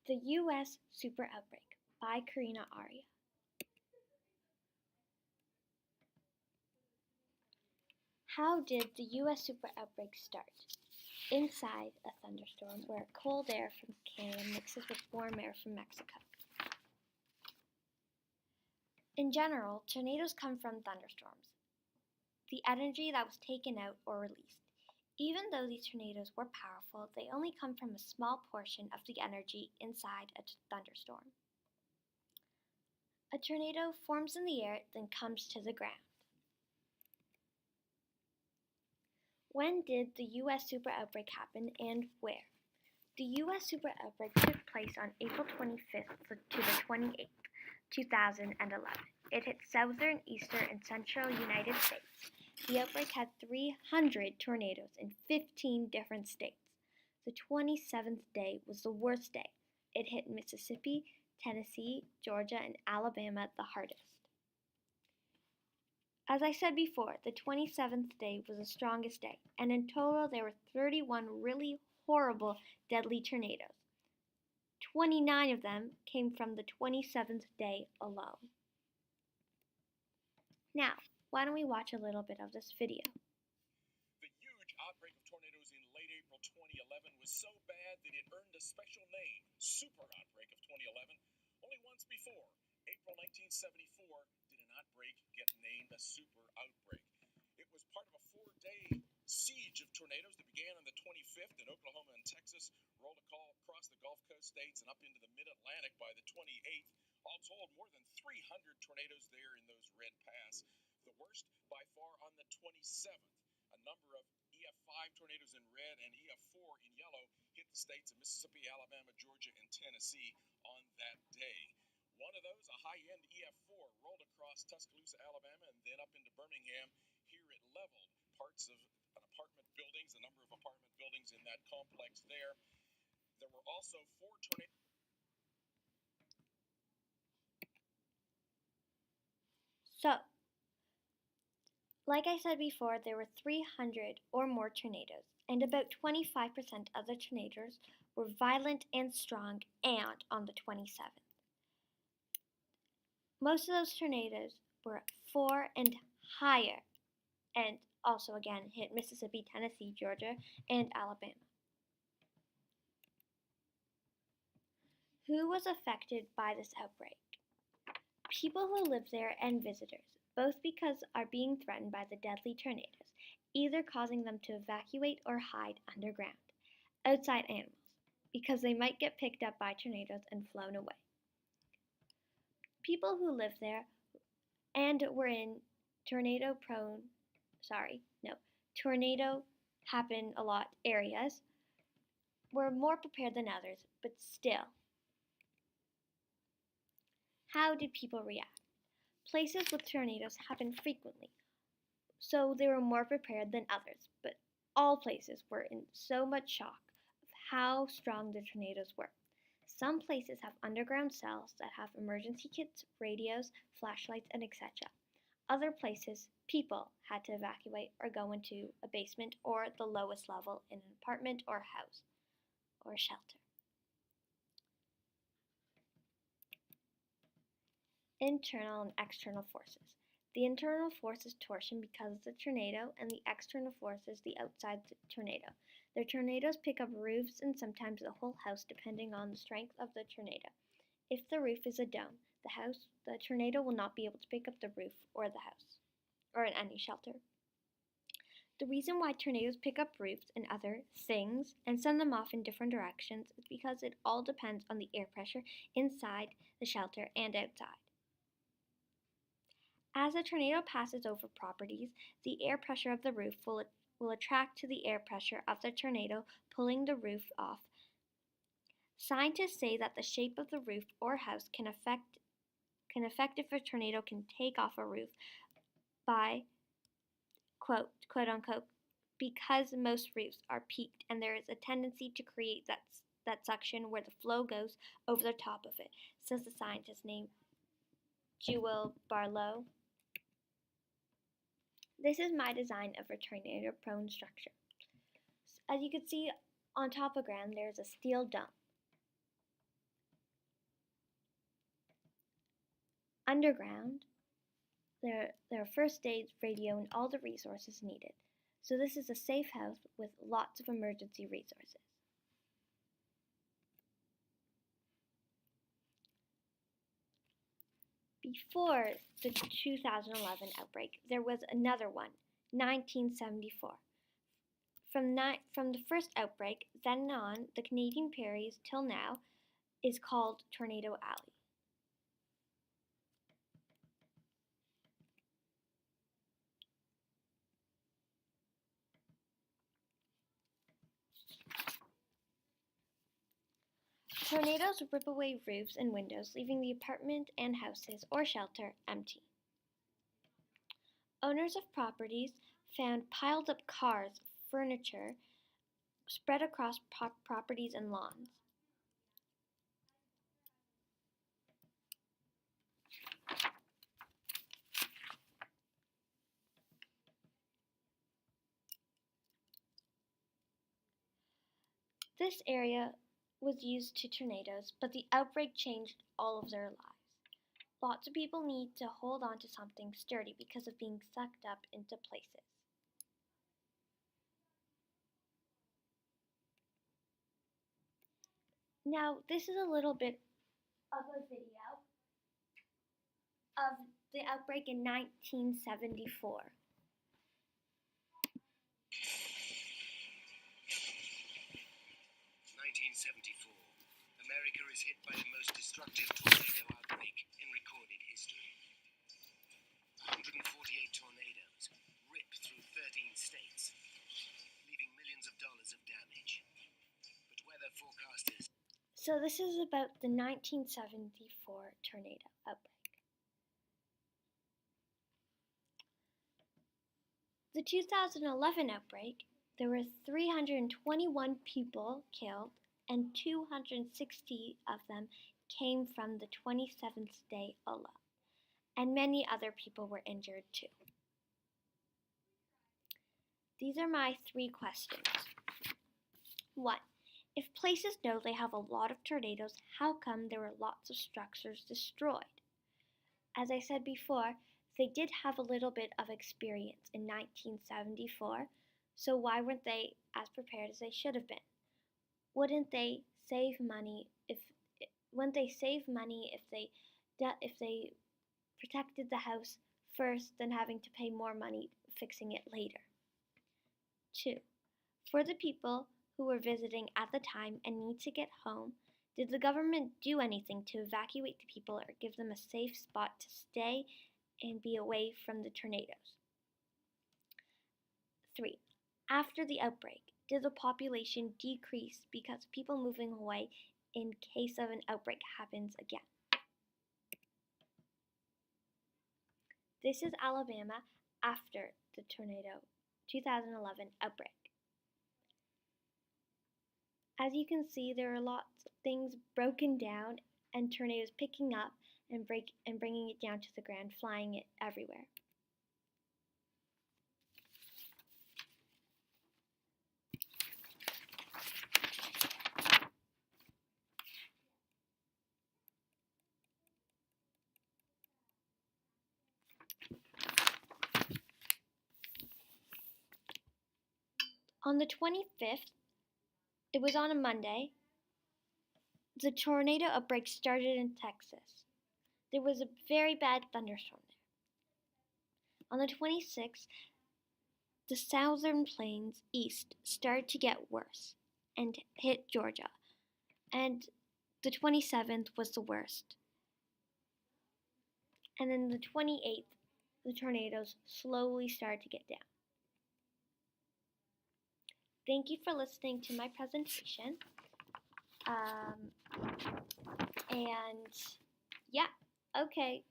The U.S. Super Outbreak by Kareena. How did the U.S. super outbreak start? Inside a thunderstorm where cold air from Canada mixes with warm air from Mexico. In general, tornadoes come from thunderstorms, the energy that was taken out or released. Even though these tornadoes were powerful, they only come from a small portion of the energy inside a thunderstorm. A tornado forms in the air, then comes to the ground. When did the U.S. super outbreak happen and where? The U.S. super outbreak took place on April 25th to the 28th, 2011. It hit southern, eastern, and central United States. The outbreak had 300 tornadoes in 15 different states. The 27th day was the worst day. It hit Mississippi, Tennessee, Georgia, and Alabama the hardest. As I said before, the 27th day was the strongest day, and in total there were 31 really horrible, deadly tornadoes. 29 of them came from the 27th day alone. Now, why don't we watch a little bit of this video? The huge outbreak of tornadoes in late April 2011 was so bad that it earned a special name, Super Outbreak of 2011. Only once before, April 1974, did an outbreak get named a super outbreak. It was part of a 4-day siege of tornadoes that began on the 25th in Oklahoma and Texas, rolled across the Gulf Coast states and up into the mid-Atlantic by the 28th. All told, more than 300 tornadoes there in those red paths. The worst by far on the 27th. A number of EF5 tornadoes in red and EF4 in yellow hit the states of Mississippi, Alabama, Georgia, and Tennessee on that day. One of those, a high-end EF4, rolled across Tuscaloosa, Alabama, and then up into Birmingham. Here it leveled parts of a number of apartment buildings in that complex there. There were also 4 tornadoes. So, like I said before, there were 300 or more tornadoes, and about 25% of the tornadoes were violent and strong and on the 27th. Most of those tornadoes were 4 and higher, and also again hit Mississippi, Tennessee, Georgia, and Alabama. Who was affected by this outbreak? People who live there and visitors, both because are being threatened by the deadly tornadoes, either causing them to evacuate or hide underground. Outside animals, because they might get picked up by tornadoes and flown away. People who live there and were in tornado happen a lot areas were more prepared than others, but still. How did people react? Places with tornadoes happen frequently, so they were more prepared than others, but all places were in so much shock of how strong the tornadoes were. Some places have underground cells that have emergency kits, radios, flashlights, and etc. Other places, people had to evacuate or go into a basement or the lowest level in an apartment or house or shelter. Internal and external forces. The internal force is torsion because of the tornado, and the external force is the outside tornado. The tornadoes pick up roofs and sometimes the whole house depending on the strength of the tornado. If the roof is a dome, the tornado will not be able to pick up the roof or the house, or in any shelter. The reason why tornadoes pick up roofs and other things and send them off in different directions is because it all depends on the air pressure inside the shelter and outside. As a tornado passes over properties, the air pressure of the roof will attract to the air pressure of the tornado, pulling the roof off. Scientists say that the shape of the roof or house can affect if a tornado can take off a roof by, quote unquote, because most roofs are peaked and there is a tendency to create that suction where the flow goes over the top of it, says the scientist named Jewel Barlow. This is my design of a tornado-prone structure. As you can see, on top of ground, there's a steel dome. Underground, there are first aid, radio, and all the resources needed. So this is a safe house with lots of emergency resources. Before the 2011 outbreak, there was another one, 1974. From the first outbreak, then on, the Canadian Prairies till now is called Tornado Alley. Tornadoes rip away roofs and windows, leaving the apartment and houses or shelter empty. Owners of properties found piled up cars, furniture spread across properties and lawns. This area was used to tornadoes, but the outbreak changed all of their lives. Lots of people need to hold on to something sturdy because of being sucked up into places. Now, this is a little bit of a video of the outbreak in 1974. 1974. America is hit by the most destructive tornado outbreak in recorded history. 148 tornadoes rip through 13 states, leaving millions of dollars of damage. But weather forecasters... So this is about the 1974 tornado outbreak. The 2011 outbreak, there were 321 people killed and 260 of them came from the 27th day alone, and many other people were injured too. These are my 3 questions. 1. If places know they have a lot of tornadoes, how come there were lots of structures destroyed? As I said before, they did have a little bit of experience in 1974, so why weren't they as prepared as they should have been? Wouldn't they save money if they protected the house first than having to pay more money fixing it later? 2. For the people who were visiting at the time and need to get home, did the government do anything to evacuate the people or give them a safe spot to stay and be away from the tornadoes? 3. After the outbreak, did the population decrease because of people moving away in case of an outbreak happens again? This is Alabama after the 2011 outbreak. As you can see, there are lots of things broken down and tornadoes picking up and bringing it down to the ground, flying it everywhere. On the 25th, it was on a Monday, the tornado outbreak started in Texas. There was a very bad thunderstorm there. On the 26th, the southern plains east started to get worse and hit Georgia, and the 27th was the worst. And then the 28th, the tornadoes slowly started to get down. Thank you for listening to my presentation. And yeah, okay.